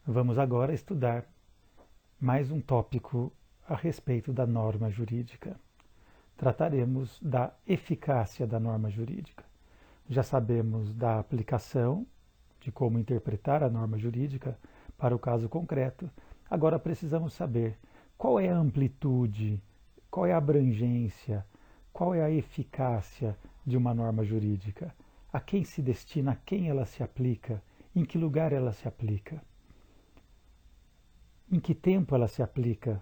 Vamos agora estudar mais um tópico a respeito da norma jurídica. Trataremos da eficácia da norma jurídica. Já sabemos da aplicação, de como interpretar a norma jurídica para o caso concreto. Agora precisamos saber qual é a amplitude, qual é a abrangência, qual é a eficácia de uma norma jurídica, a quem se destina, a quem ela se aplica, em que lugar ela se aplica. Em que tempo ela se aplica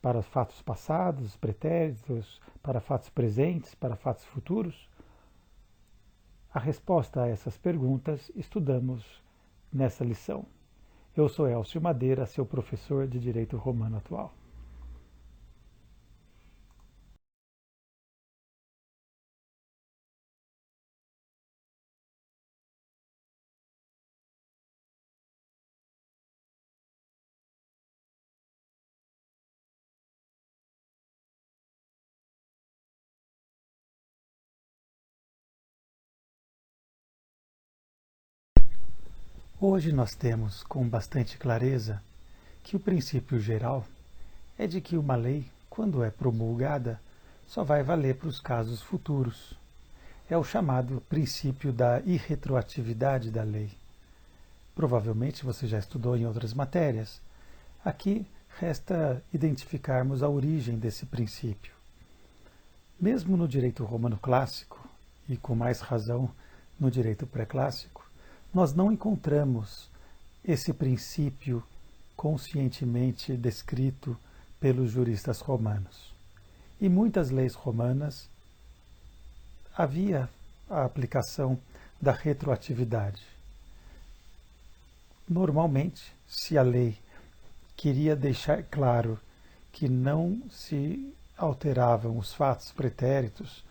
para fatos passados, pretéritos, para fatos presentes, para fatos futuros? A resposta a essas perguntas estudamos nessa lição. Eu sou Elcio Madeira, seu professor de Direito Romano Atual. Hoje nós temos com bastante clareza que o princípio geral é de que uma lei, quando é promulgada, só vai valer para os casos futuros. É o chamado princípio da irretroatividade da lei. Provavelmente você já estudou em outras matérias. Aqui resta identificarmos a origem desse princípio. Mesmo no direito romano clássico, e com mais razão no direito pré-clássico, nós não encontramos esse princípio conscientemente descrito pelos juristas romanos. Em muitas leis romanas havia a aplicação da retroatividade. Normalmente, se a lei queria deixar claro que não se alteravam os fatos pretéritos,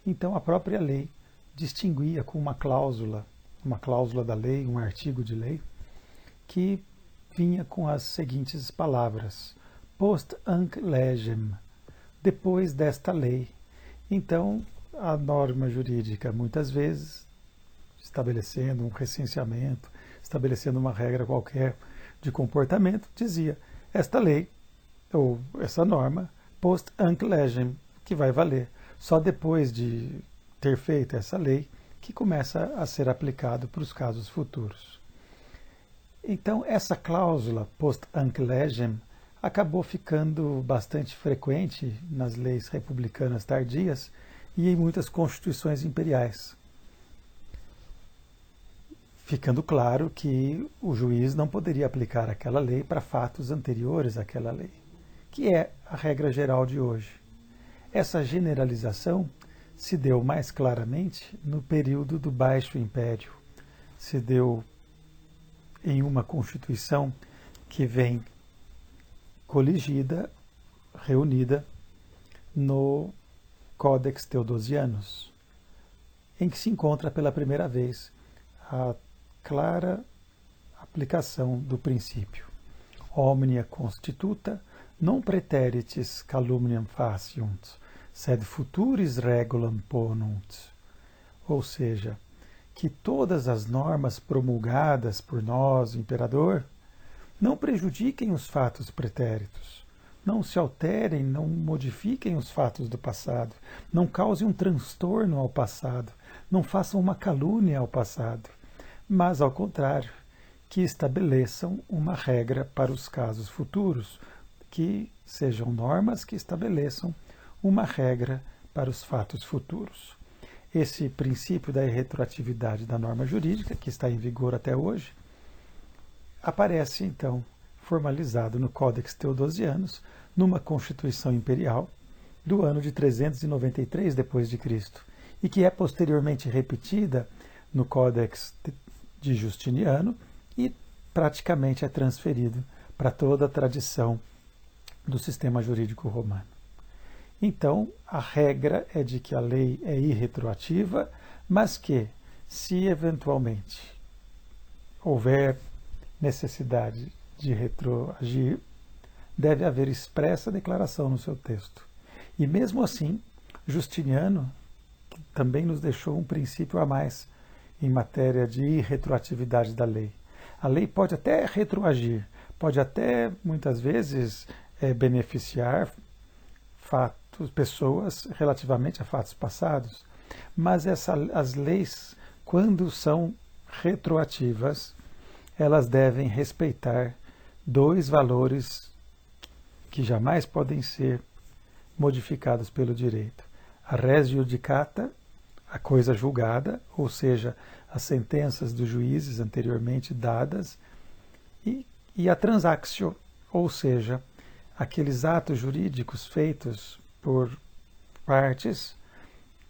então a própria lei distinguia com uma cláusula da lei, um artigo de lei, que vinha com as seguintes palavras: post hanc legem, depois desta lei. Então, a norma jurídica, muitas vezes, estabelecendo um recenseamento, estabelecendo uma regra qualquer de comportamento, dizia: esta lei, ou essa norma, post hanc legem, que vai valer. Só depois de ter feito essa lei, que começa a ser aplicado para os casos futuros. Então, essa cláusula post hanc legem acabou ficando bastante frequente nas leis republicanas tardias e em muitas constituições imperiais, ficando claro que o juiz não poderia aplicar aquela lei para fatos anteriores àquela lei, que é a regra geral de hoje. Essa generalização se deu mais claramente no período do Baixo Império. Se deu em uma Constituição que vem coligida, reunida no Codex Theodosianus, em que se encontra pela primeira vez a clara aplicação do princípio omnia constituta non praeteritis calumniam faciunt, sed futuris regulam ponunt. Ou seja, que todas as normas promulgadas por nós, o imperador, não prejudiquem os fatos pretéritos, não se alterem, não modifiquem os fatos do passado, não causem um transtorno ao passado, não façam uma calúnia ao passado, mas, ao contrário, que estabeleçam uma regra para os casos futuros, que sejam normas que estabeleçam uma regra para os fatos futuros. Esse princípio da irretroatividade da norma jurídica, que está em vigor até hoje, aparece então formalizado no Codex Theodosianus, numa Constituição Imperial do ano de 393 d.C., e que é posteriormente repetida no Codex de Justiniano e praticamente é transferido para toda a tradição do sistema jurídico romano. Então, a regra é de que a lei é irretroativa, mas que, se eventualmente houver necessidade de retroagir, deve haver expressa declaração no seu texto. E mesmo assim, Justiniano também nos deixou um princípio a mais em matéria de irretroatividade da lei. A lei pode até retroagir, pode até, muitas vezes, beneficiar pessoas relativamente a fatos passados, mas as leis, quando são retroativas, elas devem respeitar dois valores que jamais podem ser modificados pelo direito: a res judicata, a coisa julgada, ou seja, as sentenças dos juízes anteriormente dadas, e a transactio, ou seja, aqueles atos jurídicos feitos por partes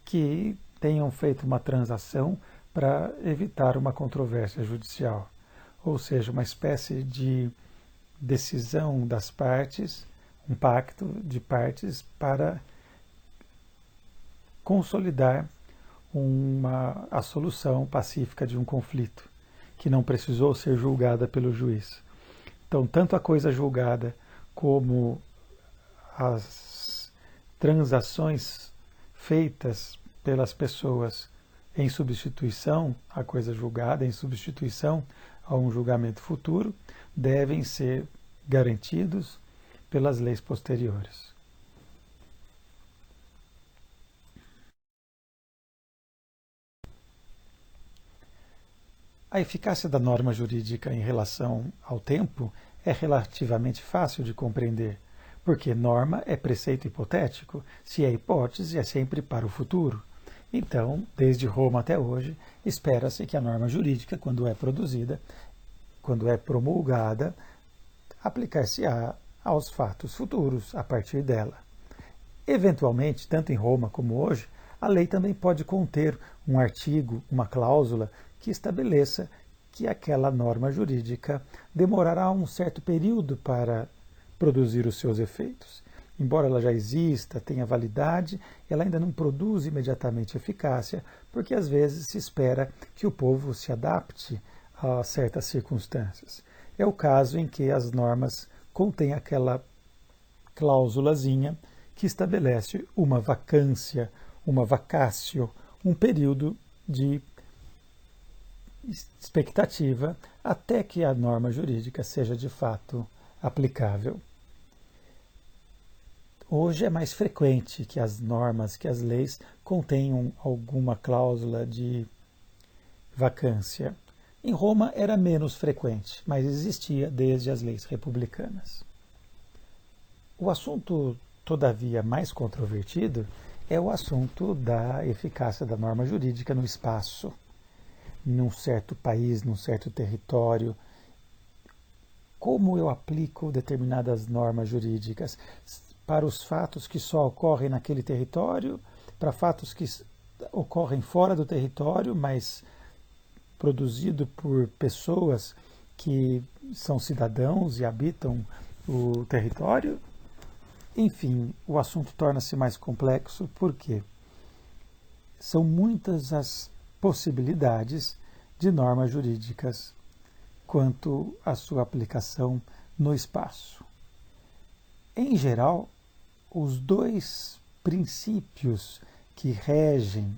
que tenham feito uma transação para evitar uma controvérsia judicial, ou seja, uma espécie de decisão das partes, um pacto de partes para consolidar a solução pacífica de um conflito, que não precisou ser julgada pelo juiz. Então, tanto a coisa julgada como as transações feitas pelas pessoas em substituição à coisa julgada, em substituição a um julgamento futuro, devem ser garantidos pelas leis posteriores. A eficácia da norma jurídica em relação ao tempo é relativamente fácil de compreender, porque norma é preceito hipotético. Se é hipótese, é sempre para o futuro. Então, desde Roma até hoje, espera-se que a norma jurídica, quando é produzida, quando é promulgada, aplicar-se-á aos fatos futuros a partir dela. Eventualmente, tanto em Roma como hoje, a lei também pode conter um artigo, uma cláusula, que estabeleça que aquela norma jurídica demorará um certo período para produzir os seus efeitos. Embora ela já exista, tenha validade, ela ainda não produz imediatamente eficácia, porque às vezes se espera que o povo se adapte a certas circunstâncias. É o caso em que as normas contêm aquela cláusulazinha que estabelece uma vacância, uma vacatio, um período de expectativa até que a norma jurídica seja de fato aplicável. Hoje é mais frequente que as normas, que as leis contenham alguma cláusula de vacância. Em Roma era menos frequente, mas existia desde as leis republicanas. O assunto, todavia, mais controvertido é o assunto da eficácia da norma jurídica no espaço, num certo país, num certo território. Como eu aplico determinadas normas jurídicas para os fatos que só ocorrem naquele território, para fatos que ocorrem fora do território, mas produzido por pessoas que são cidadãos e habitam o território? Enfim, o assunto torna-se mais complexo porque são muitas as possibilidades de normas jurídicas quanto à sua aplicação no espaço. Em geral, os dois princípios que regem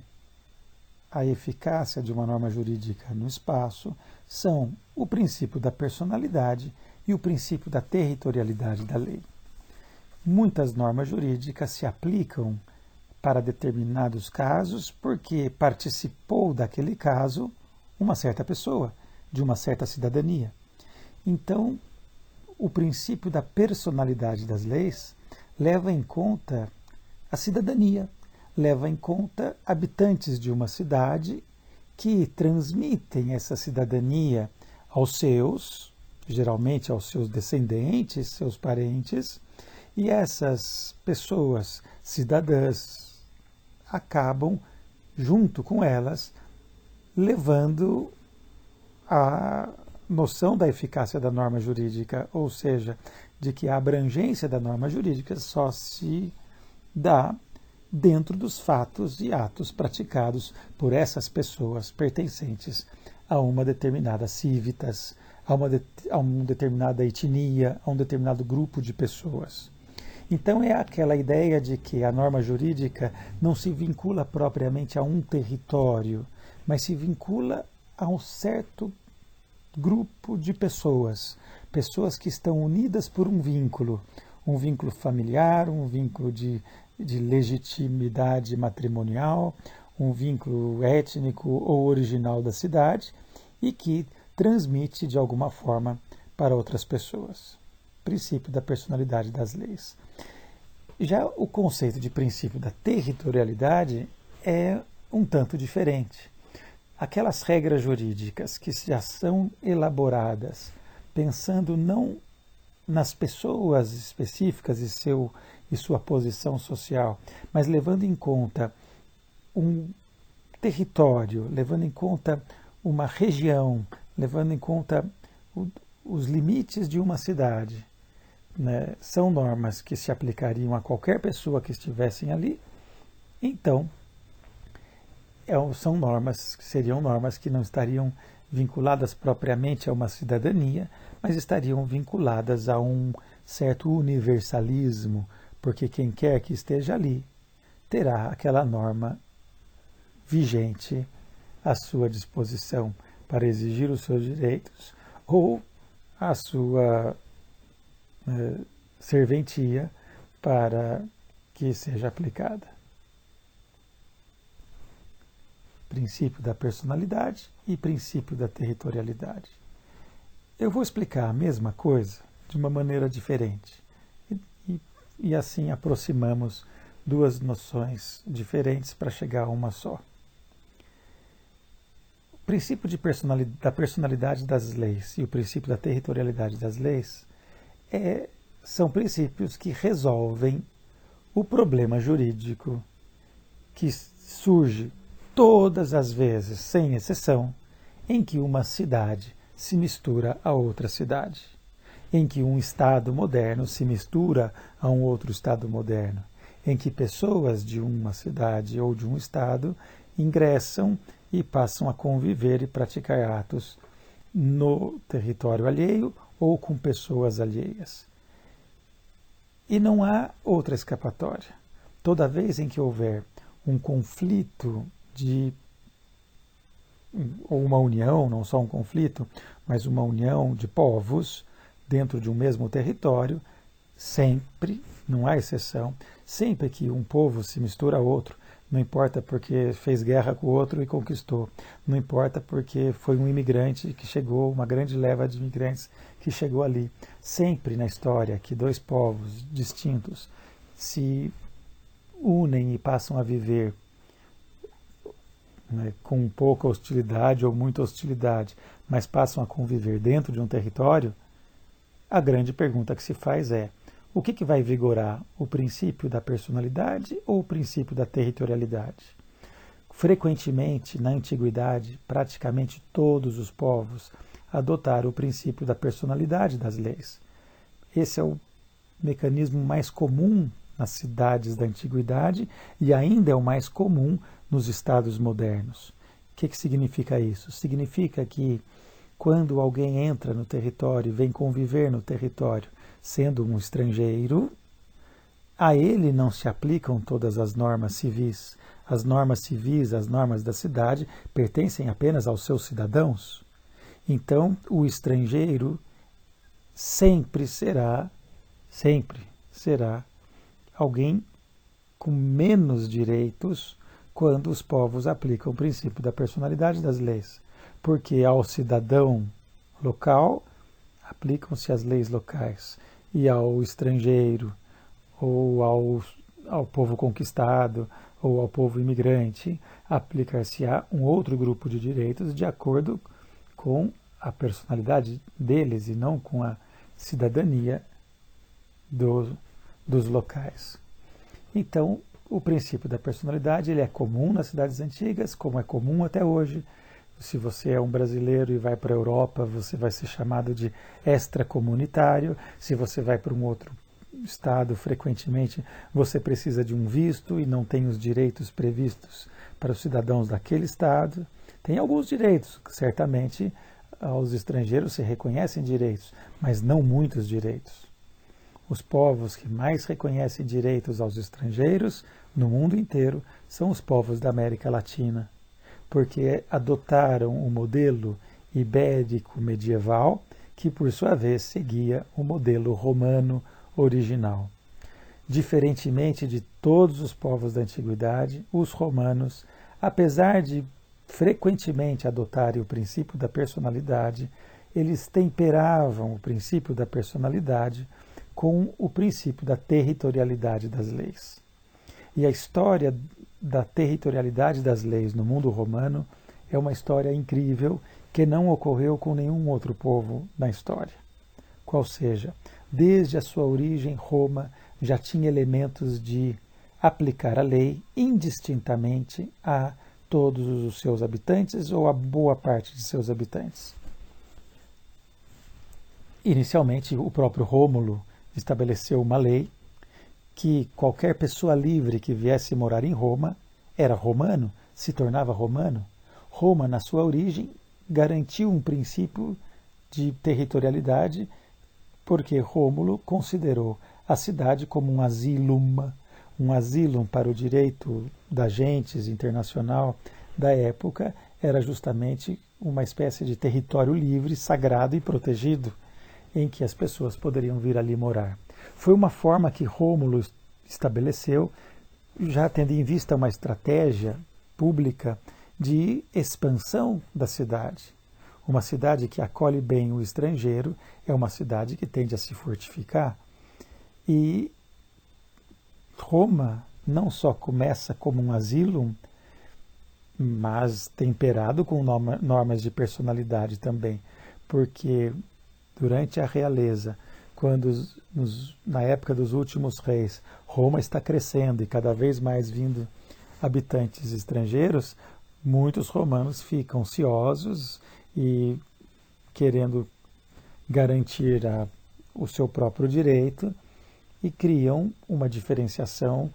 a eficácia de uma norma jurídica no espaço são o princípio da personalidade e o princípio da territorialidade da lei. Muitas normas jurídicas se aplicam para determinados casos porque participou daquele caso uma certa pessoa, de uma certa cidadania. Então, o princípio da personalidade das leis leva em conta a cidadania, leva em conta habitantes de uma cidade que transmitem essa cidadania aos seus geralmente aos seus descendentes, seus parentes, e essas pessoas cidadãs acabam, junto com elas, levando a noção da eficácia da norma jurídica, ou seja, de que a abrangência da norma jurídica só se dá dentro dos fatos e atos praticados por essas pessoas pertencentes a uma determinada civitas, a uma determinada etnia, a um determinado grupo de pessoas. Então é aquela ideia de que a norma jurídica não se vincula propriamente a um território, mas se vincula a um certo grupo de pessoas, pessoas que estão unidas por um vínculo familiar, um vínculo de legitimidade matrimonial, um vínculo étnico ou original da cidade e que transmite de alguma forma para outras pessoas. Princípio da personalidade das leis. Já o conceito de princípio da territorialidade é um tanto diferente. Aquelas regras jurídicas que já são elaboradas pensando não nas pessoas específicas e sua posição social, mas levando em conta um território, levando em conta uma região, levando em conta os limites de uma cidade, né? São normas que se aplicariam a qualquer pessoa que estivessem ali, então seriam normas que não estariam vinculadas propriamente a uma cidadania, mas estariam vinculadas a um certo universalismo, porque quem quer que esteja ali terá aquela norma vigente à sua disposição para exigir os seus direitos ou a sua serventia para que seja aplicada. Princípio da personalidade e princípio da territorialidade. Eu vou explicar a mesma coisa de uma maneira diferente e assim aproximamos duas noções diferentes para chegar a uma só. O princípio da personalidade das leis e o princípio da territorialidade das leis são princípios que resolvem o problema jurídico que surge todas as vezes, sem exceção, em que uma cidade se mistura a outra cidade, em que um Estado moderno se mistura a um outro Estado moderno, em que pessoas de uma cidade ou de um Estado ingressam e passam a conviver e praticar atos no território alheio ou com pessoas alheias. E não há outra escapatória. Toda vez em que houver um conflito ou uma união, não só um conflito, mas uma união de povos dentro de um mesmo território, sempre, não há exceção, sempre que um povo se mistura a outro, não importa porque fez guerra com o outro e conquistou, não importa porque foi um imigrante que chegou, uma grande leva de imigrantes que chegou ali. Sempre na história que dois povos distintos se unem e passam a viver com pouca hostilidade ou muita hostilidade, mas passam a conviver dentro de um território, a grande pergunta que se faz é: o que vai vigorar, o princípio da personalidade ou o princípio da territorialidade? Frequentemente, na antiguidade, praticamente todos os povos adotaram o princípio da personalidade das leis. Esse é o mecanismo mais comum nas cidades da antiguidade e ainda é o mais comum nos estados modernos. O que significa isso? Significa que quando alguém entra no território e vem conviver no território sendo um estrangeiro, a ele não se aplicam todas as normas civis. As normas civis, as normas da cidade, pertencem apenas aos seus cidadãos. Então, o estrangeiro sempre será alguém com menos direitos quando os povos aplicam o princípio da personalidade das leis. Porque ao cidadão local aplicam-se as leis locais e ao estrangeiro ou ao povo conquistado ou ao povo imigrante aplicar-se-á um outro grupo de direitos de acordo com a personalidade deles e não com a cidadania dos locais. Então, o princípio da personalidade ele é comum nas cidades antigas, como é comum até hoje. Se você é um brasileiro e vai para a Europa, você vai ser chamado de extracomunitário. Se você vai para um outro estado, frequentemente você precisa de um visto e não tem os direitos previstos para os cidadãos daquele estado. Tem alguns direitos, certamente aos estrangeiros se reconhecem direitos, mas não muitos direitos. Os povos que mais reconhecem direitos aos estrangeiros no mundo inteiro são os povos da América Latina, porque adotaram o modelo ibérico medieval, que por sua vez seguia o modelo romano original. Diferentemente de todos os povos da antiguidade, os romanos, apesar de frequentemente adotarem o princípio da personalidade, eles temperavam o princípio da personalidade com o princípio da territorialidade das leis. E a história da territorialidade das leis no mundo romano é uma história incrível que não ocorreu com nenhum outro povo na história. Qual seja, desde a sua origem, Roma já tinha elementos de aplicar a lei indistintamente a todos os seus habitantes ou a boa parte de seus habitantes. Inicialmente, o próprio Rômulo estabeleceu uma lei que qualquer pessoa livre que viesse morar em Roma era romano, se tornava romano. Roma, na sua origem, garantiu um princípio de territorialidade porque Rômulo considerou a cidade como um asilo para o direito da gentes internacional da época, era justamente uma espécie de território livre, sagrado e protegido, em que as pessoas poderiam vir ali morar. Foi uma forma que Rômulo estabeleceu, já tendo em vista uma estratégia pública de expansão da cidade. Uma cidade que acolhe bem o estrangeiro é uma cidade que tende a se fortificar. E Roma não só começa como um asilo, mas temperado com normas de personalidade também, porque durante a realeza, quando na época dos últimos reis, Roma está crescendo e cada vez mais vindo habitantes estrangeiros, muitos romanos ficam ansiosos e querendo garantir o seu próprio direito e criam uma diferenciação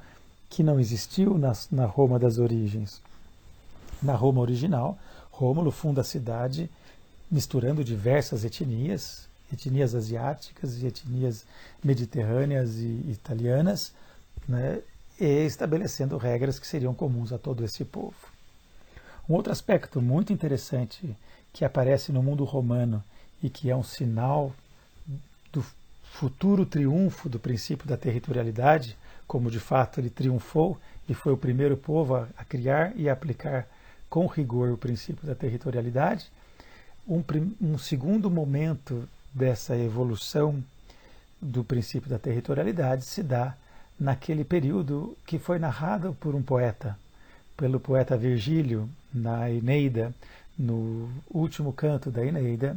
que não existiu na Roma das origens. Na Roma original, Rômulo funda a cidade misturando diversas etnias asiáticas e etnias mediterrâneas e italianas, né, e estabelecendo regras que seriam comuns a todo esse povo. Um outro aspecto muito interessante que aparece no mundo romano e que é um sinal do futuro triunfo do princípio da territorialidade, como de fato ele triunfou e foi o primeiro povo a criar e aplicar com rigor o princípio da territorialidade. Um segundo momento dessa evolução do princípio da territorialidade se dá naquele período que foi narrado por um poeta, pelo poeta Virgílio, na Eneida, no último canto da Eneida.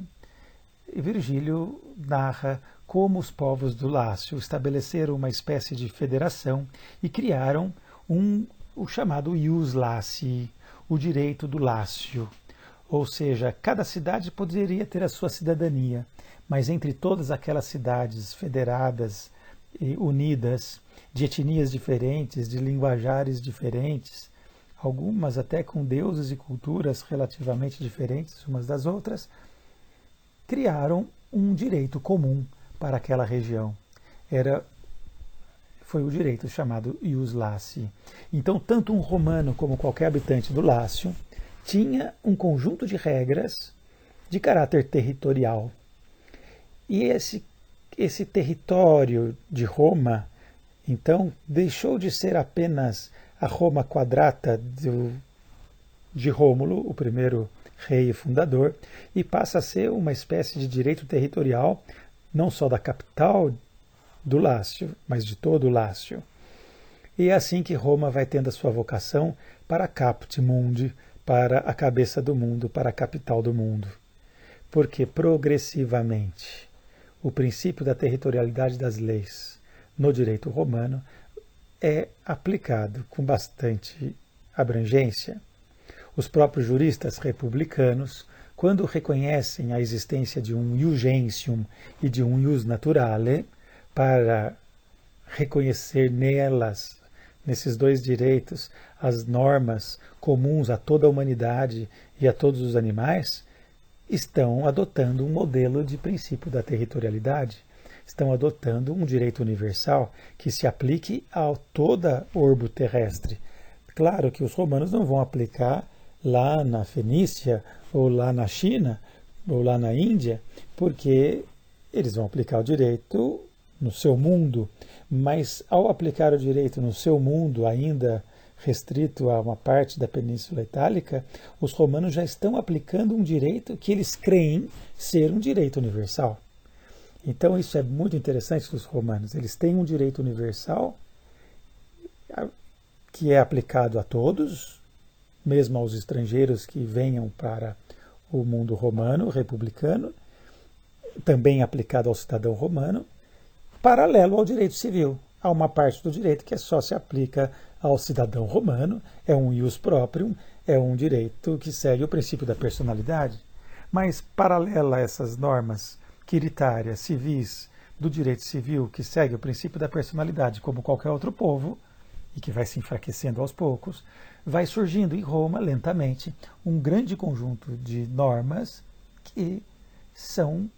E Virgílio narra como os povos do Lácio estabeleceram uma espécie de federação e criaram o chamado ius Lacii, o direito do Lácio. Ou seja, cada cidade poderia ter a sua cidadania, mas entre todas aquelas cidades federadas e unidas, de etnias diferentes, de linguajares diferentes, algumas até com deuses e culturas relativamente diferentes umas das outras, criaram um direito comum para aquela região. Foi o direito chamado ius Lacii. Então, tanto um romano como qualquer habitante do Lácio tinha um conjunto de regras de caráter territorial. E esse território de Roma, então, deixou de ser apenas a Roma quadrata de Rômulo, o primeiro rei e fundador, e passa a ser uma espécie de direito territorial, não só da capital do Lácio, mas de todo o Lácio. E é assim que Roma vai tendo a sua vocação para a caput mundi, para a cabeça do mundo, para a capital do mundo. porque progressivamente o princípio da territorialidade das leis no direito romano é aplicado com bastante abrangência. Os próprios juristas republicanos, quando reconhecem a existência de um ius gentium e de um ius naturale, para reconhecer nesses dois direitos, as normas comuns a toda a humanidade e a todos os animais, estão adotando um modelo de princípio da territorialidade, estão adotando um direito universal que se aplique a toda orbe terrestre. Claro que os romanos não vão aplicar lá na Fenícia, ou lá na China, ou lá na Índia, porque eles vão aplicar o direito no seu mundo, mas ao aplicar o direito no seu mundo, ainda restrito a uma parte da Península Itálica, os romanos já estão aplicando um direito que eles creem ser um direito universal. Então isso é muito interessante dos romanos. Eles têm um direito universal que é aplicado a todos, mesmo aos estrangeiros que venham para o mundo romano, republicano, também aplicado ao cidadão romano, paralelo ao direito civil. Há uma parte do direito que só se aplica ao cidadão romano, é um ius proprium, é um direito que segue o princípio da personalidade. Mas, paralela a essas normas quiritárias, civis, do direito civil, que segue o princípio da personalidade, como qualquer outro povo, e que vai se enfraquecendo aos poucos, vai surgindo em Roma, lentamente, um grande conjunto de normas que são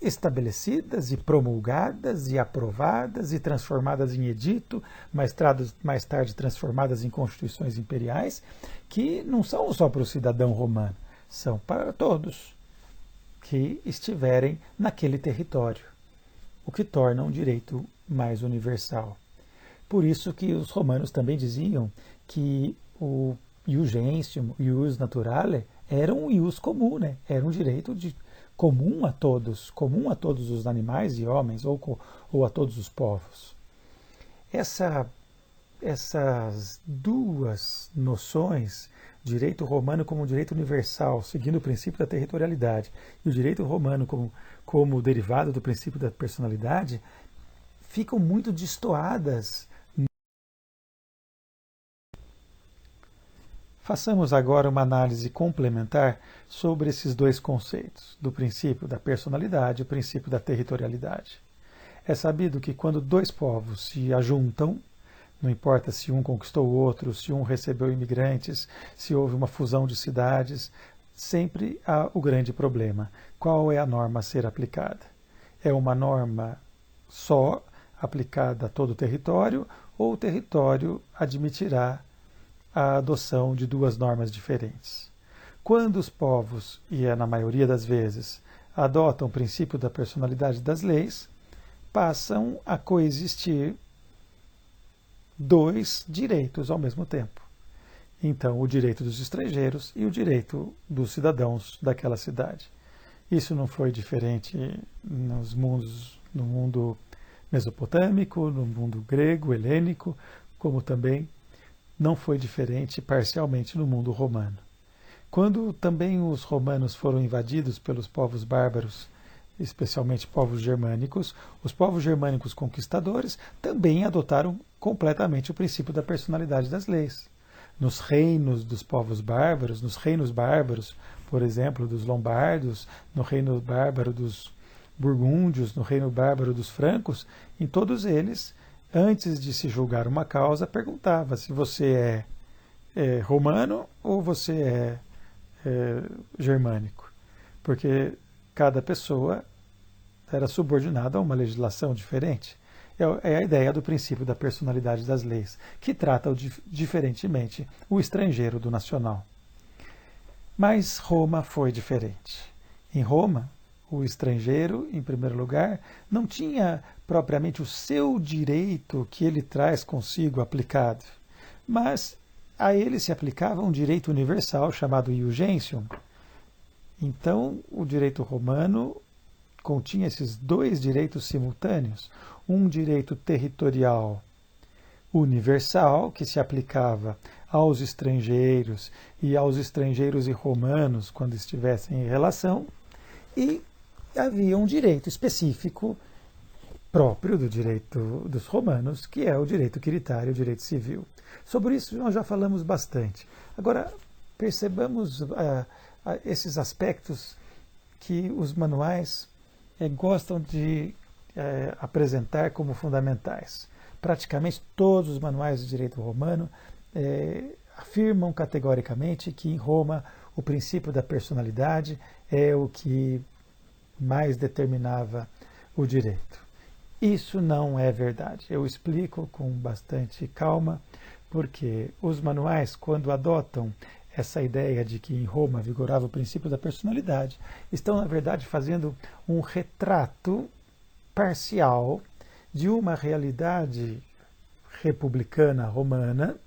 estabelecidas e promulgadas e aprovadas e transformadas em edito, mais tarde transformadas em constituições imperiais, que não são só para o cidadão romano, são para todos que estiverem naquele território, o que torna um direito mais universal. Por isso que os romanos também diziam que o ius gentium, ius naturale, era um ius comum, né? Era um direito comum a todos os animais e homens, ou a todos os povos. Essas duas noções, direito romano como direito universal, seguindo o princípio da territorialidade, e o direito romano como derivado do princípio da personalidade, ficam muito destoadas. Façamos agora uma análise complementar sobre esses dois conceitos, do princípio da personalidade e o princípio da territorialidade. É sabido que quando dois povos se ajuntam, não importa se um conquistou o outro, se um recebeu imigrantes, se houve uma fusão de cidades, sempre há o grande problema. Qual é a norma a ser aplicada? É uma norma só aplicada a todo o território, ou o território admitirá a adoção de duas normas diferentes? Quando os povos, e é na maioria das vezes, adotam o princípio da personalidade das leis, passam a coexistir dois direitos ao mesmo tempo. Então, o direito dos estrangeiros e o direito dos cidadãos daquela cidade. Isso não foi diferente no mundo mesopotâmico, no mundo grego, helênico, como também não foi diferente parcialmente no mundo romano. Quando também os romanos foram invadidos pelos povos bárbaros, especialmente povos germânicos, os povos germânicos conquistadores também adotaram completamente o princípio da personalidade das leis. Nos reinos dos povos bárbaros, nos reinos bárbaros, por exemplo, dos lombardos, no reino bárbaro dos burgúndios, no reino bárbaro dos francos, em todos eles, antes de se julgar uma causa, perguntava se você é romano ou você é germânico, porque cada pessoa era subordinada a uma legislação diferente. É a ideia do princípio da personalidade das leis, que trata diferentemente o estrangeiro do nacional. Mas Roma foi diferente. Em Roma, o estrangeiro, em primeiro lugar, não tinha propriamente o seu direito que ele traz consigo aplicado, mas a ele se aplicava um direito universal chamado ius gentium. Então, o direito romano continha esses dois direitos simultâneos, um direito territorial universal, que se aplicava aos estrangeiros e romanos quando estivessem em relação, E havia um direito específico próprio do direito dos romanos, que é o direito quiritário, o direito civil. Sobre isso nós já falamos bastante. Agora, percebamos esses aspectos que os manuais gostam de apresentar como fundamentais. Praticamente todos os manuais de direito romano afirmam categoricamente que em Roma o princípio da personalidade é o que mais determinava o direito. Isso não é verdade. Eu explico com bastante calma, porque os manuais, quando adotam essa ideia de que em Roma vigorava o princípio da personalidade, estão, na verdade, fazendo um retrato parcial de uma realidade republicana romana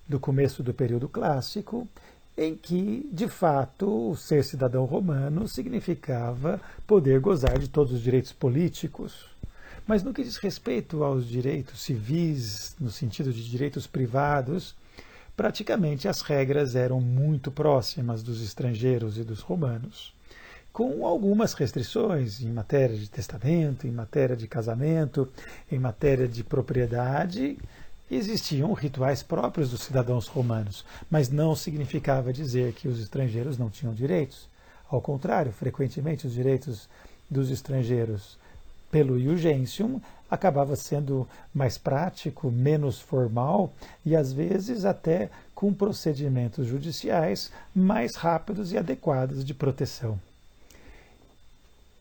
do começo do período clássico, em que, de fato, ser cidadão romano significava poder gozar de todos os direitos políticos. Mas no que diz respeito aos direitos civis, no sentido de direitos privados, praticamente as regras eram muito próximas dos estrangeiros e dos romanos, com algumas restrições em matéria de testamento, em matéria de casamento, em matéria de propriedade. Existiam rituais próprios dos cidadãos romanos, mas não significava dizer que os estrangeiros não tinham direitos. Ao contrário, frequentemente os direitos dos estrangeiros pelo iugentium acabava sendo mais prático, menos formal e às vezes até com procedimentos judiciais mais rápidos e adequados de proteção.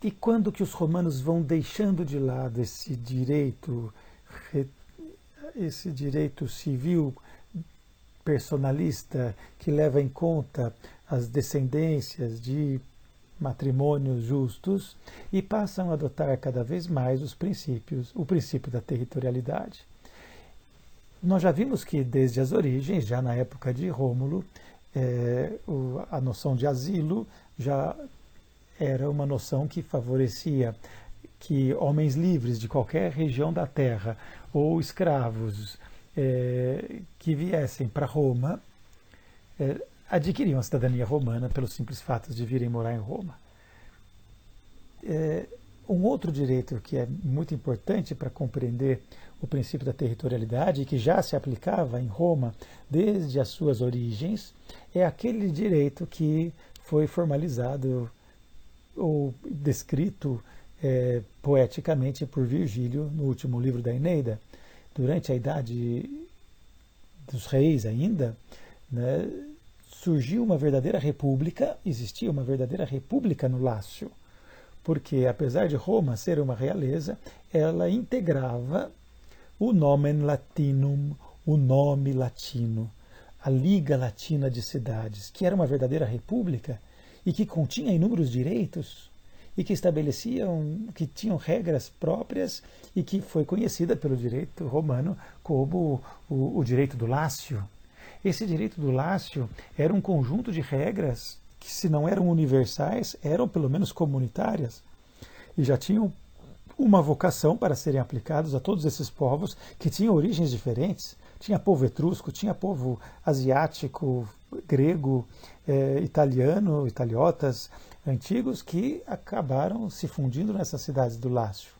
E quando que os romanos vão deixando de lado esse direito civil personalista que leva em conta as descendências de matrimônios justos e passam a adotar cada vez mais o princípio da territorialidade? Nós já vimos que desde as origens, já na época de Rômulo, a noção de asilo já era uma noção que favorecia que homens livres de qualquer região da terra ou escravos que viessem para Roma adquiriam a cidadania romana pelo simples fato de virem morar em Roma. Um outro direito que é muito importante para compreender o princípio da territorialidade e que já se aplicava em Roma desde as suas origens é aquele direito que foi formalizado ou descrito poeticamente por Virgílio no último livro da Eneida. Durante a Idade dos Reis ainda, né, surgiu uma verdadeira república, existia uma verdadeira república no Lácio, porque apesar de Roma ser uma realeza, ela integrava o nomen latinum, o nome latino, a Liga Latina de Cidades, que era uma verdadeira república e que continha inúmeros direitos e que estabeleciam, que tinham regras próprias e que foi conhecida pelo direito romano como o direito do Lácio. Esse direito do Lácio era um conjunto de regras que, se não eram universais, eram pelo menos comunitárias e já tinham uma vocação para serem aplicados a todos esses povos que tinham origens diferentes. Tinha povo etrusco, tinha povo asiático, grego, italiano, italiotas antigos que acabaram se fundindo nessas cidades do Lácio.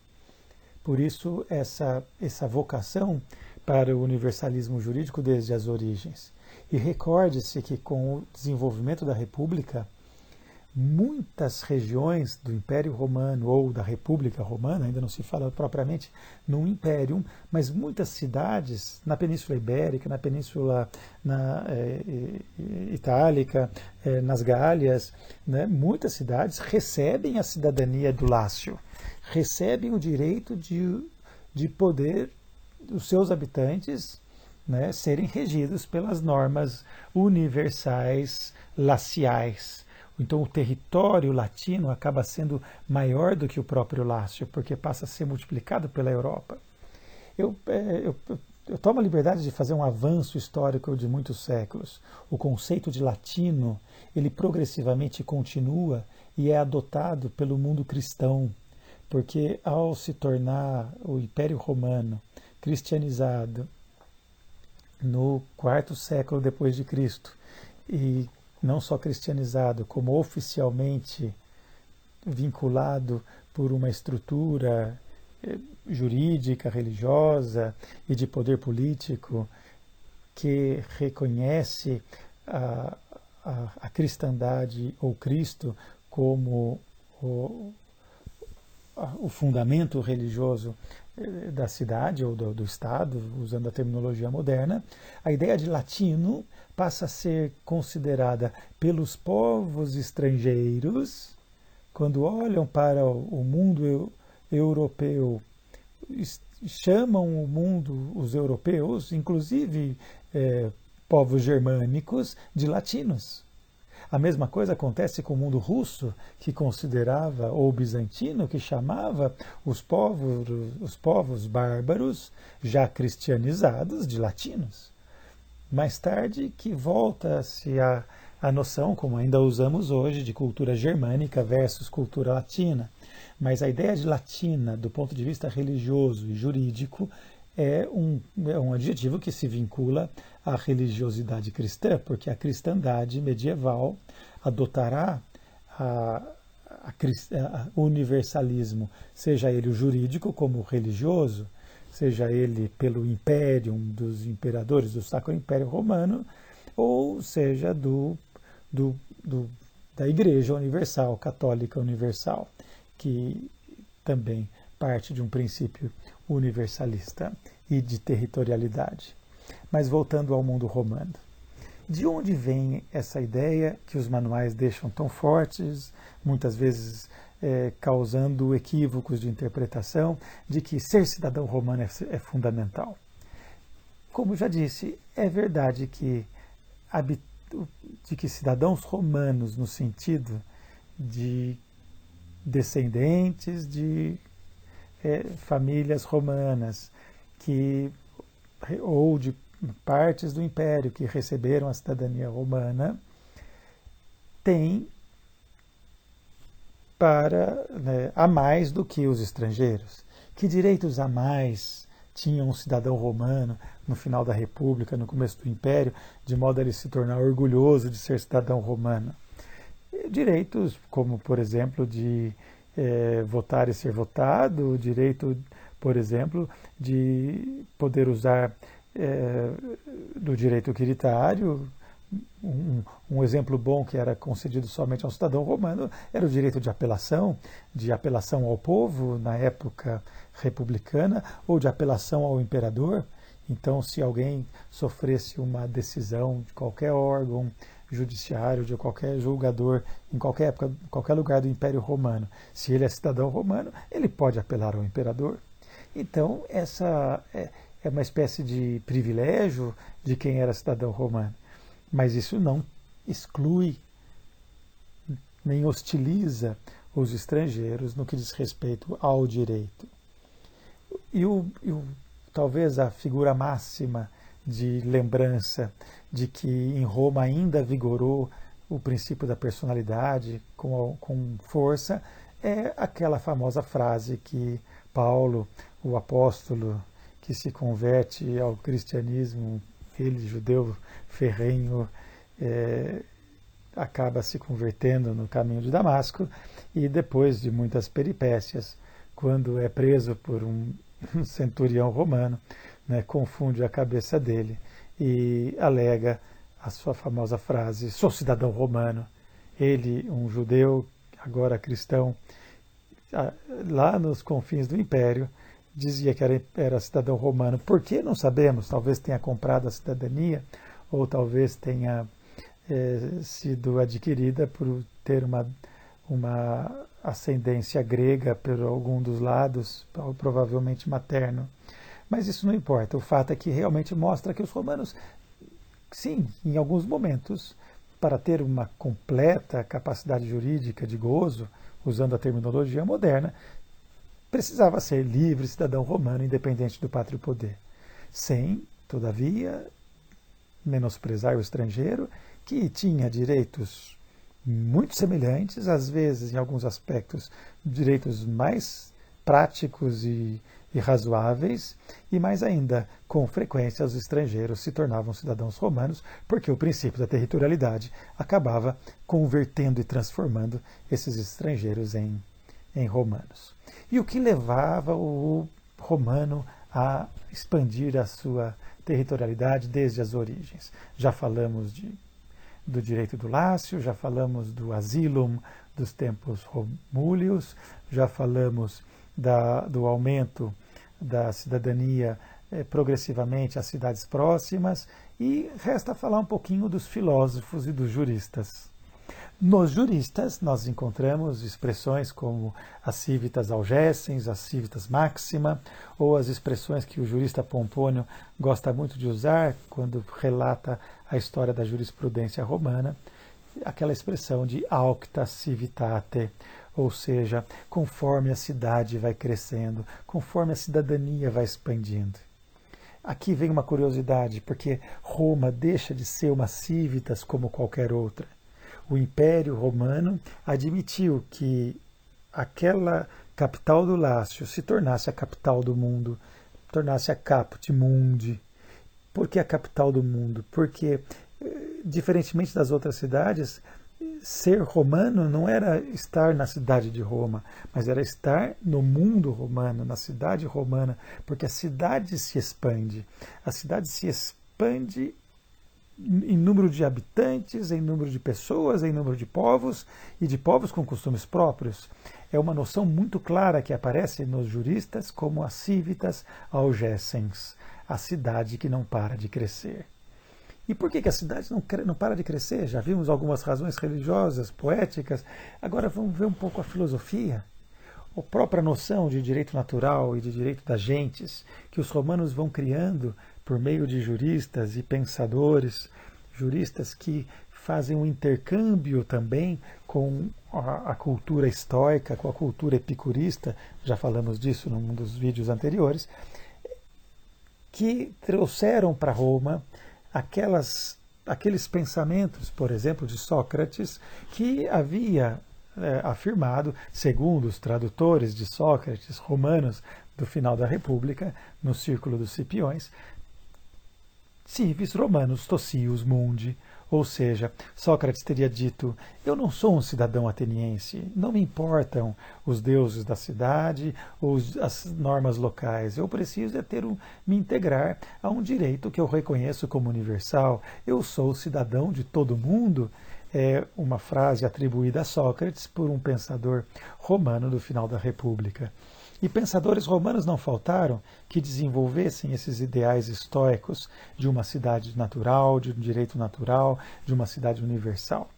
Por isso, essa vocação para o universalismo jurídico desde as origens. E recorde-se que com o desenvolvimento da República, muitas regiões do Império Romano ou da República Romana, ainda não se fala propriamente num império, mas muitas cidades na Península Ibérica, na Península Itálica, nas Gálias, né, muitas cidades recebem a cidadania do Lácio, recebem o direito de poder os seus habitantes, né, serem regidos pelas normas universais laciais. Então o território latino acaba sendo maior do que o próprio Lácio, porque passa a ser multiplicado pela Europa. Eu tomo a liberdade de fazer um avanço histórico de muitos séculos. O conceito de latino, ele progressivamente continua e é adotado pelo mundo cristão, porque ao se tornar o Império Romano cristianizado no quarto século depois de Cristo, e não só cristianizado, como oficialmente vinculado por uma estrutura jurídica, religiosa e de poder político que reconhece a cristandade ou Cristo como o fundamento religioso da cidade ou do Estado, usando a terminologia moderna, a ideia de latino passa a ser considerada pelos povos estrangeiros, quando olham para o mundo europeu, chamam o mundo, os europeus, inclusive povos germânicos, de latinos. A mesma coisa acontece com o mundo russo, que considerava, ou bizantino, que chamava os povos bárbaros, já cristianizados, de latinos. Mais tarde, que volta-se a noção, como ainda usamos hoje, de cultura germânica versus cultura latina. Mas a ideia de latina, do ponto de vista religioso e jurídico, é um adjetivo que se vincula à religiosidade cristã, porque a cristandade medieval adotará o universalismo, seja ele o jurídico como o religioso, seja ele pelo império dos imperadores do Sacro Império Romano, ou seja da Igreja Universal, Católica Universal, que também parte de um princípio universalista e de territorialidade. Mas voltando ao mundo romano, de onde vem essa ideia que os manuais deixam tão fortes, muitas vezes causando equívocos de interpretação, de que ser cidadão romano é fundamental? Como já disse, é verdade que cidadãos romanos, no sentido de descendentes de famílias romanas ou de partes do império que receberam a cidadania romana, têm a mais do que os estrangeiros. Que direitos a mais tinha um cidadão romano no final da República, no começo do Império, de modo a ele se tornar orgulhoso de ser cidadão romano? Direitos como, por exemplo, de votar e ser votado, o direito, por exemplo, de poder usar do direito quiritário. Um exemplo bom que era concedido somente ao cidadão romano era o direito de apelação ao povo na época republicana, ou de apelação ao imperador. Então, se alguém sofresse uma decisão de qualquer órgão judiciário, de qualquer julgador, em qualquer época, em qualquer lugar do Império Romano, se ele é cidadão romano, ele pode apelar ao imperador. Então, essa é uma espécie de privilégio de quem era cidadão romano. Mas isso não exclui nem hostiliza os estrangeiros no que diz respeito ao direito. E talvez a figura máxima de lembrança de que em Roma ainda vigorou o princípio da personalidade com força é aquela famosa frase que Paulo, o apóstolo que se converte ao cristianismo, ele, judeu ferrenho, acaba se convertendo no caminho de Damasco, e depois de muitas peripécias, quando é preso por um centurião romano, confunde a cabeça dele e alega a sua famosa frase: sou cidadão romano. Ele, um judeu, agora cristão, lá nos confins do Império, dizia que era cidadão romano. Por que? Não sabemos. Talvez tenha comprado a cidadania, ou talvez tenha sido adquirida por ter uma ascendência grega por algum dos lados, provavelmente materno. Mas isso não importa. O fato é que realmente mostra que os romanos, sim, em alguns momentos, para ter uma completa capacidade jurídica de gozo, usando a terminologia moderna, precisava ser livre cidadão romano, independente do pátrio poder, sem, todavia, menosprezar o estrangeiro, que tinha direitos muito semelhantes, às vezes, em alguns aspectos, direitos mais práticos e e razoáveis, e mais ainda, com frequência os estrangeiros se tornavam cidadãos romanos, porque o princípio da territorialidade acabava convertendo e transformando esses estrangeiros em romanos. E o que levava o romano a expandir a sua territorialidade desde as origens? Já falamos do direito do Lácio, já falamos do asylum dos tempos romúlios, já falamos do aumento da cidadania progressivamente às cidades próximas, e resta falar um pouquinho dos filósofos e dos juristas. Nos juristas, nós encontramos expressões como as civitas algessens, as civitas maxima, ou as expressões que o jurista Pompônio gosta muito de usar quando relata a história da jurisprudência romana, aquela expressão de aucta civitate, ou seja, conforme a cidade vai crescendo, conforme a cidadania vai expandindo. Aqui vem uma curiosidade, porque Roma deixa de ser uma civitas como qualquer outra. O Império Romano admitiu que aquela capital do Lácio se tornasse a capital do mundo, tornasse a caput mundi. Por que a capital do mundo? Porque, diferentemente das outras cidades, ser romano não era estar na cidade de Roma, mas era estar no mundo romano, na cidade romana, porque a cidade se expande. A cidade se expande em número de habitantes, em número de pessoas, em número de povos, e de povos com costumes próprios. É uma noção muito clara que aparece nos juristas como as civitas algessens, a cidade que não para de crescer. E por que a cidade não para de crescer? Já vimos algumas razões religiosas, poéticas, agora vamos ver um pouco a filosofia. A própria noção de direito natural e de direito das gentes, que os romanos vão criando por meio de juristas e pensadores, juristas que fazem um intercâmbio também com a cultura estoica, com a cultura epicurista, já falamos disso num dos vídeos anteriores, que trouxeram para Roma aqueles pensamentos, por exemplo, de Sócrates, que havia afirmado, segundo os tradutores de Sócrates romanos do final da República, no Círculo dos Cipiões, civis romanus tossius mundi, ou seja, Sócrates teria dito: eu não sou um cidadão ateniense, não me importam os deuses da cidade ou as normas locais, eu preciso me integrar a um direito que eu reconheço como universal, eu sou cidadão de todo mundo. É uma frase atribuída a Sócrates por um pensador romano do final da República. E pensadores romanos não faltaram que desenvolvessem esses ideais estoicos de uma cidade natural, de um direito natural, de uma cidade universal.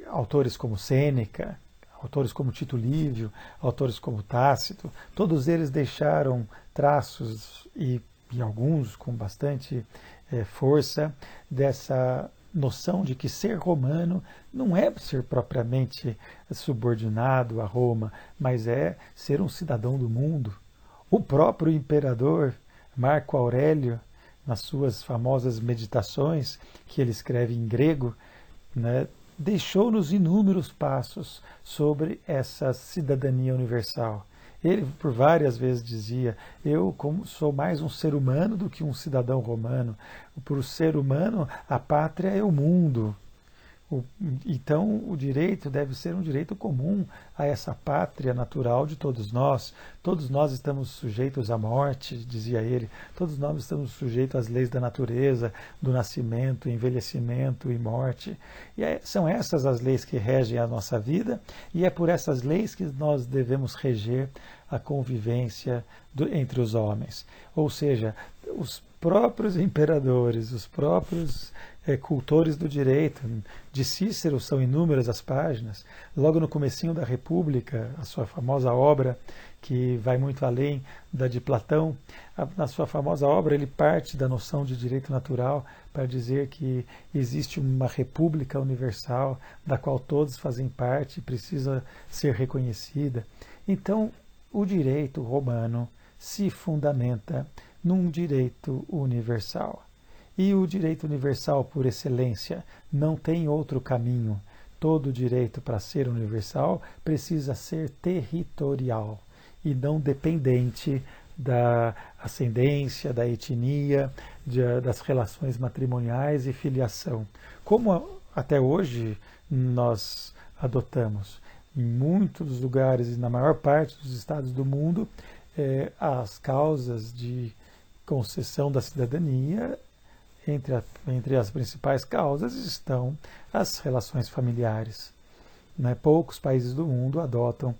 Autores como Sêneca, autores como Tito Livio, autores como Tácito, todos eles deixaram traços, e alguns com bastante força, dessa noção de que ser romano não é ser propriamente subordinado a Roma, mas é ser um cidadão do mundo. O próprio imperador Marco Aurélio, nas suas famosas meditações, que ele escreve em grego, né, deixou-nos inúmeros passos sobre essa cidadania universal. Ele, por várias vezes, dizia: eu sou mais um ser humano do que um cidadão romano. Para o ser humano, a pátria é o mundo. Então, o direito deve ser um direito comum a essa pátria natural de todos nós. Todos nós estamos sujeitos à morte, dizia ele. Todos nós estamos sujeitos às leis da natureza, do nascimento, envelhecimento e morte. E são essas as leis que regem a nossa vida, e é por essas leis que nós devemos reger a convivência entre os homens. Ou seja, os próprios imperadores, os próprios cultores do direito. De Cícero são inúmeras as páginas. Logo no comecinho da República, a sua famosa obra, que vai muito além da de Platão, na sua famosa obra ele parte da noção de direito natural para dizer que existe uma república universal da qual todos fazem parte e precisa ser reconhecida. Então, o direito romano se fundamenta num direito universal. E o direito universal, por excelência, não tem outro caminho. Todo direito, para ser universal, precisa ser territorial e não dependente da ascendência, da etnia, das relações matrimoniais e filiação. Como até hoje nós adotamos em muitos lugares e na maior parte dos estados do mundo, as causas de concessão da cidadania, entre as principais causas estão as relações familiares. Né? Poucos países do mundo adotam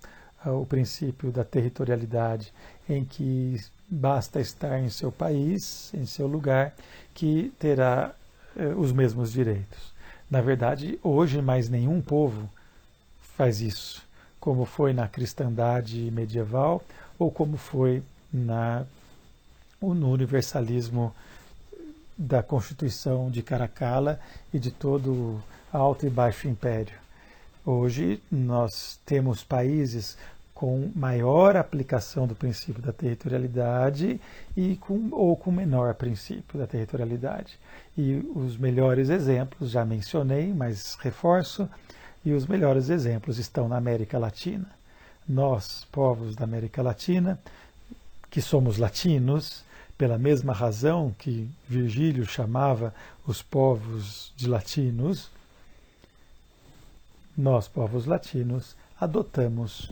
o princípio da territorialidade, em que basta estar em seu país, em seu lugar, que terá os mesmos direitos. Na verdade, hoje mais nenhum povo faz isso, como foi na cristandade medieval ou como foi no universalismo da Constituição de Caracalla e de todo o Alto e Baixo Império. Hoje nós temos países com maior aplicação do princípio da territorialidade ou com menor princípio da territorialidade. E os melhores exemplos, já mencionei, mas reforço, e os melhores exemplos estão na América Latina. Nós, povos da América Latina, que somos latinos, pela mesma razão que Virgílio chamava os povos de latinos, nós, povos latinos, adotamos,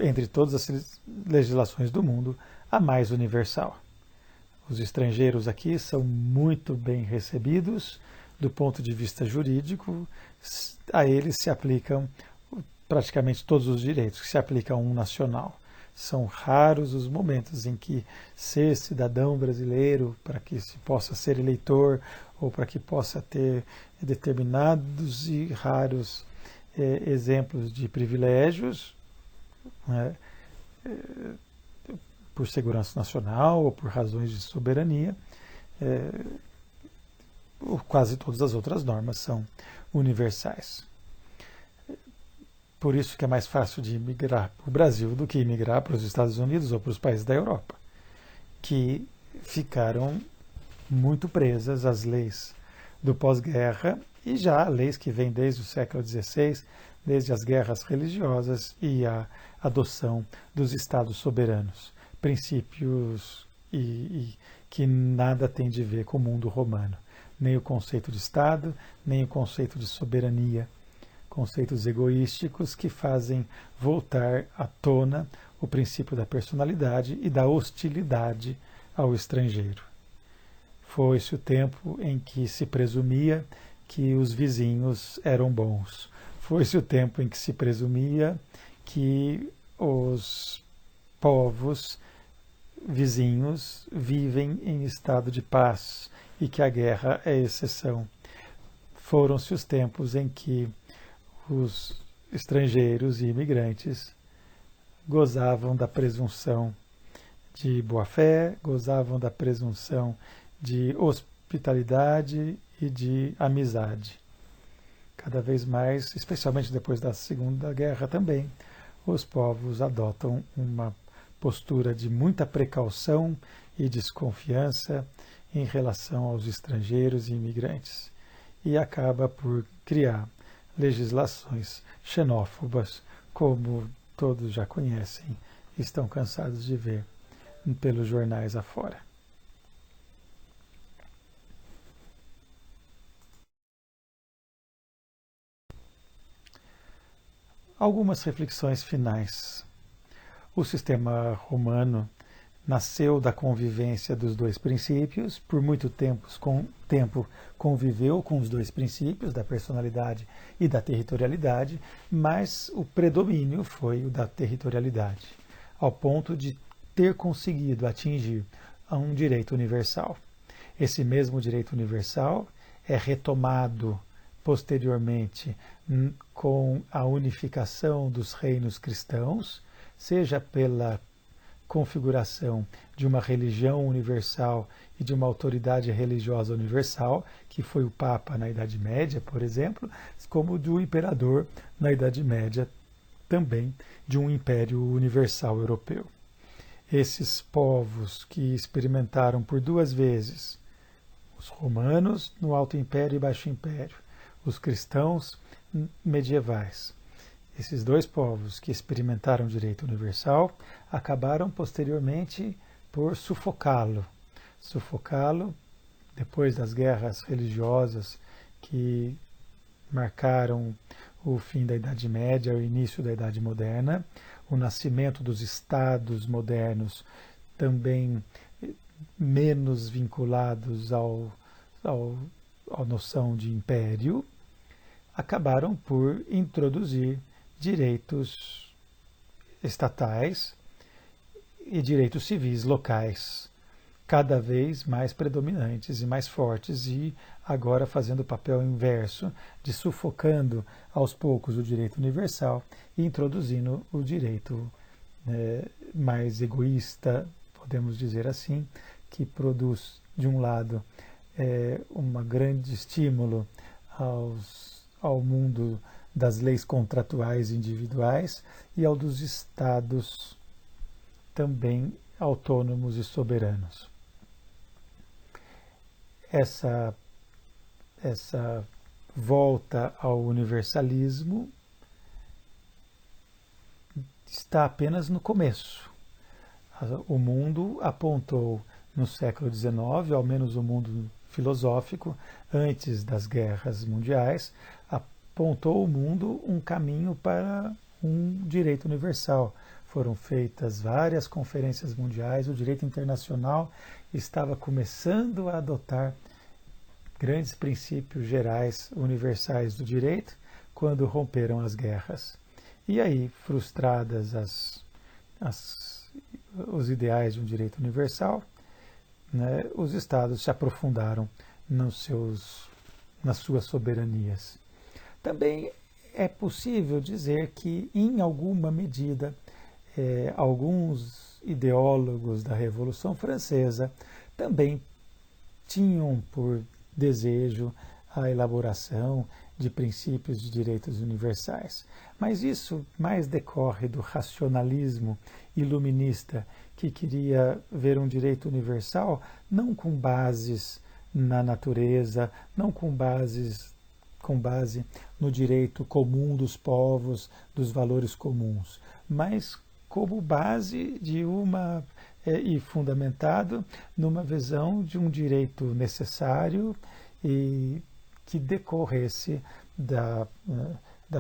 entre todas as legislações do mundo, a mais universal. Os estrangeiros aqui são muito bem recebidos do ponto de vista jurídico, a eles se aplicam praticamente todos os direitos que se aplicam a um nacional. São raros os momentos em que ser cidadão brasileiro, para que se possa ser eleitor ou para que possa ter determinados e raros exemplos de privilégios, né, por segurança nacional ou por razões de soberania, quase todas as outras normas são universais. Por isso que é mais fácil de imigrar para o Brasil do que imigrar para os Estados Unidos ou para os países da Europa, que ficaram muito presas às leis do pós-guerra e já leis que vêm desde o século XVI, desde as guerras religiosas e a adoção dos estados soberanos, princípios que nada tem de ver com o mundo romano, nem o conceito de Estado, nem o conceito de soberania, conceitos egoísticos que fazem voltar à tona o princípio da personalidade e da hostilidade ao estrangeiro. Foi-se o tempo em que se presumia que os vizinhos eram bons. Foi-se o tempo em que se presumia que os povos vizinhos vivem em estado de paz e que a guerra é exceção. Foram-se os tempos em que os estrangeiros e imigrantes gozavam da presunção de boa-fé, gozavam da presunção de hospitalidade e de amizade. Cada vez mais, especialmente depois da Segunda Guerra também, os povos adotam uma postura de muita precaução e desconfiança em relação aos estrangeiros e imigrantes e acaba por criar legislações xenófobas, como todos já conhecem e estão cansados de ver pelos jornais afora. Algumas reflexões finais. O sistema romano nasceu da convivência dos dois princípios, por muito tempo conviveu com os dois princípios, da personalidade e da territorialidade, mas o predomínio foi o da territorialidade, ao ponto de ter conseguido atingir a um direito universal. Esse mesmo direito universal é retomado posteriormente com a unificação dos reinos cristãos, seja pela configuração de uma religião universal e de uma autoridade religiosa universal, que foi o Papa na Idade Média, por exemplo, como do imperador na Idade Média, também de um império universal europeu. Esses povos que experimentaram por duas vezes, os romanos no Alto Império e Baixo Império, os cristãos medievais, esses dois povos que experimentaram o direito universal acabaram posteriormente por sufocá-lo depois das guerras religiosas que marcaram o fim da Idade Média, o início da Idade Moderna, o nascimento dos estados modernos também menos vinculados à noção de império, acabaram por introduzir direitos estatais e direitos civis locais, cada vez mais predominantes e mais fortes, e agora fazendo o papel inverso, de sufocando aos poucos o direito universal e introduzindo o direito mais egoísta, podemos dizer assim, que produz, de um lado, um grande estímulo ao mundo das leis contratuais individuais e ao dos estados também autônomos e soberanos. Essa volta ao universalismo está apenas no começo. O mundo apontou no século XIX, ao menos o mundo filosófico, antes das guerras mundiais, apontou ao mundo um caminho para um direito universal. Foram feitas várias conferências mundiais, o direito internacional estava começando a adotar grandes princípios gerais universais do direito quando romperam as guerras. E aí, frustradas os ideais de um direito universal, né, os estados se aprofundaram nas suas soberanias. Também é possível dizer que, em alguma medida, alguns ideólogos da Revolução Francesa também tinham por desejo a elaboração de princípios de direitos universais. Mas isso mais decorre do racionalismo iluminista, que queria ver um direito universal não com bases na natureza, não com base no direito comum dos povos, dos valores comuns, mas como base de e fundamentado numa visão de um direito necessário e que decorresse da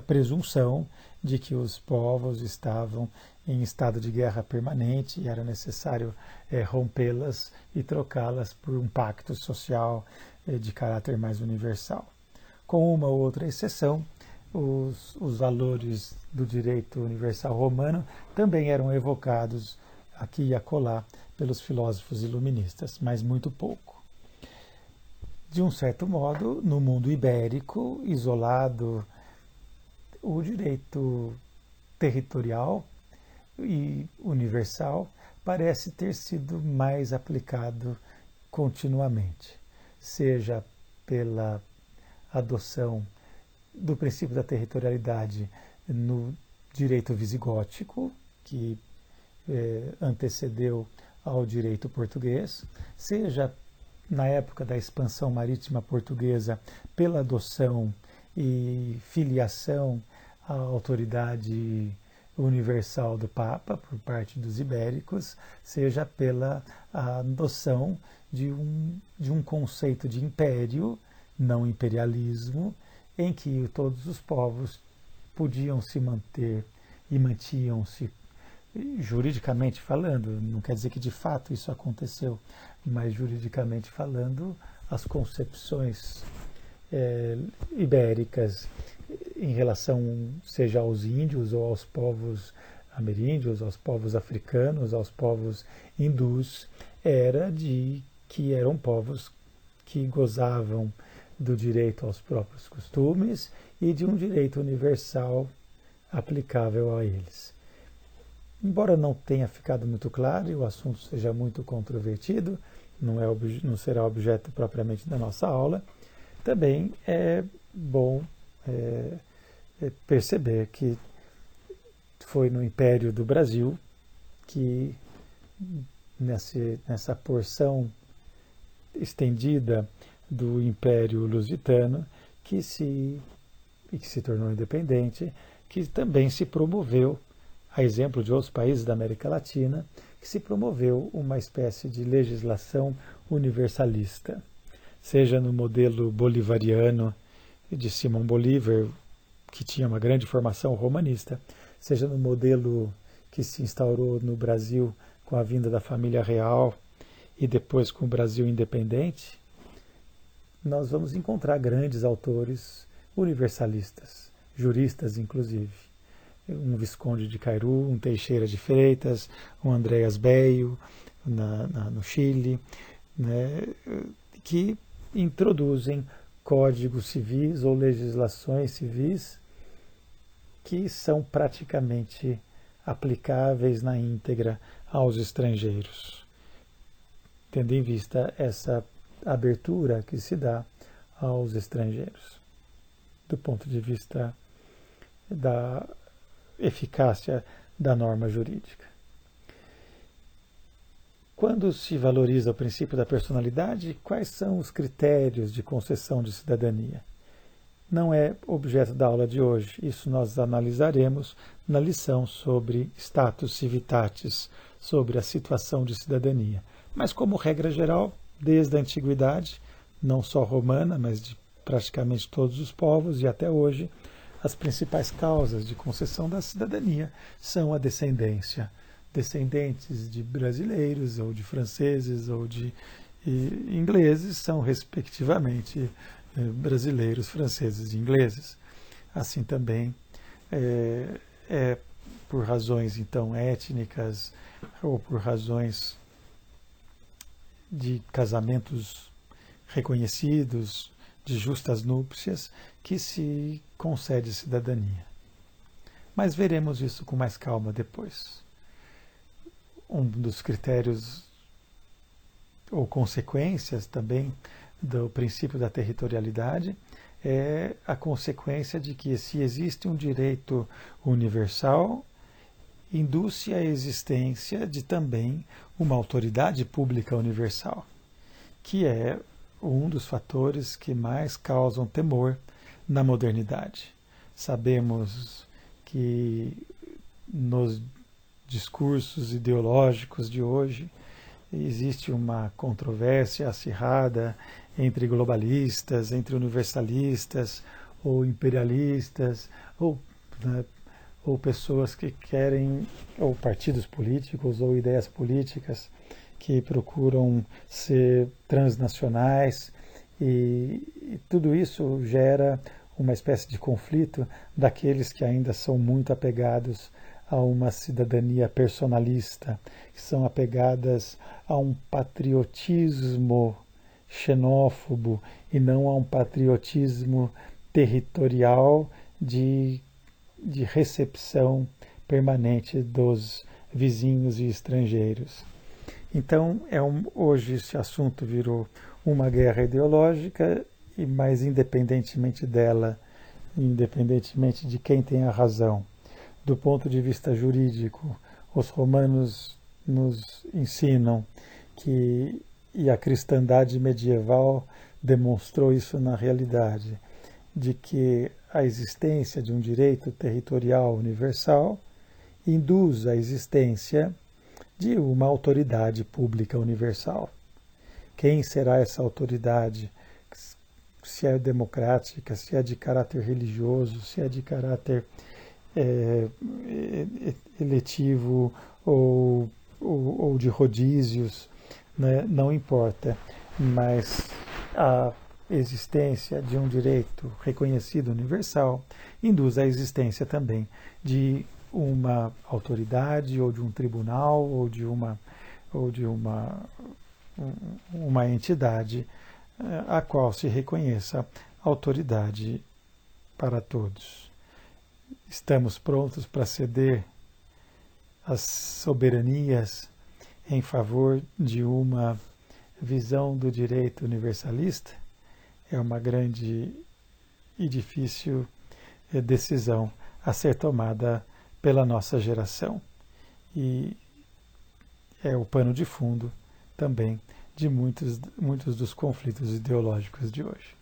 presunção de que os povos estavam em estado de guerra permanente e era necessário rompê-las e trocá-las por um pacto social de caráter mais universal. Com uma ou outra exceção, os valores do direito universal romano também eram evocados aqui e acolá pelos filósofos iluministas, mas muito pouco. De um certo modo, no mundo ibérico, isolado, o direito territorial e universal parece ter sido mais aplicado continuamente, seja pela adoção do princípio da territorialidade no direito visigótico, que antecedeu ao direito português, seja na época da expansão marítima portuguesa pela adoção e filiação à autoridade universal do Papa por parte dos ibéricos, seja pela adoção de um conceito de império, não imperialismo, em que todos os povos podiam se manter e mantinham-se juridicamente falando, não quer dizer que de fato isso aconteceu, mas juridicamente falando, as concepções ibéricas em relação seja aos índios ou aos povos ameríndios, aos povos africanos, aos povos hindus, era de que eram povos que gozavam do direito aos próprios costumes e de um direito universal aplicável a eles. Embora não tenha ficado muito claro e o assunto seja muito controvertido, não será objeto propriamente da nossa aula, também é bom perceber que foi no Império do Brasil que, nessa porção estendida do Império Lusitano, que se tornou independente, que também se promoveu, a exemplo de outros países da América Latina, que se promoveu uma espécie de legislação universalista, seja no modelo bolivariano de Simão Bolívar, que tinha uma grande formação romanista, seja no modelo que se instaurou no Brasil com a vinda da família real e depois com o Brasil independente, nós vamos encontrar grandes autores universalistas, juristas inclusive. Um Visconde de Cairu, um Teixeira de Freitas, um Andreas Bello no Chile, né, que introduzem códigos civis ou legislações civis que são praticamente aplicáveis na íntegra aos estrangeiros, tendo em vista essa abertura que se dá aos estrangeiros, do ponto de vista da eficácia da norma jurídica. Quando se valoriza o princípio da personalidade, quais são os critérios de concessão de cidadania? Não é objeto da aula de hoje, isso nós analisaremos na lição sobre status civitatis, sobre a situação de cidadania. Mas, como regra geral, desde a antiguidade, não só romana, mas de praticamente todos os povos e até hoje, as principais causas de concessão da cidadania são a descendência. Descendentes de brasileiros, ou de franceses, ou de ingleses, são, respectivamente, brasileiros, franceses e ingleses. Assim também por razões, então, étnicas, ou por razões de casamentos reconhecidos, de justas núpcias, que se concede cidadania. Mas veremos isso com mais calma depois. Um dos critérios ou consequências também do princípio da territorialidade é a consequência de que, se existe um direito universal, induz-se a existência de também uma autoridade pública universal, que é um dos fatores que mais causam temor na modernidade. Sabemos que nos discursos ideológicos de hoje existe uma controvérsia acirrada entre globalistas, entre universalistas, ou imperialistas, ou pessoas que querem, ou partidos políticos, ou ideias políticas que procuram ser transnacionais, e tudo isso gera uma espécie de conflito daqueles que ainda são muito apegados a uma cidadania personalista, que são apegadas a um patriotismo xenófobo e não a um patriotismo territorial de recepção permanente dos vizinhos e estrangeiros. Então, hoje esse assunto virou uma guerra ideológica, mas independentemente dela, independentemente de quem tem a razão, do ponto de vista jurídico, os romanos nos ensinam que, e a cristandade medieval demonstrou isso na realidade, de que a existência de um direito territorial universal induz a existência de uma autoridade pública universal. Quem será essa autoridade? Se é democrática, se é de caráter religioso, se é de caráter eletivo ou de rodízios, né? Não importa, mas a existência de um direito reconhecido universal induz a existência também de uma autoridade, ou de um tribunal, ou de uma entidade a qual se reconheça autoridade para todos. Estamos prontos para ceder as soberanias em favor de uma visão do direito universalista? É uma grande e difícil decisão a ser tomada pela nossa geração. E é o pano de fundo também de muitos dos conflitos ideológicos de hoje.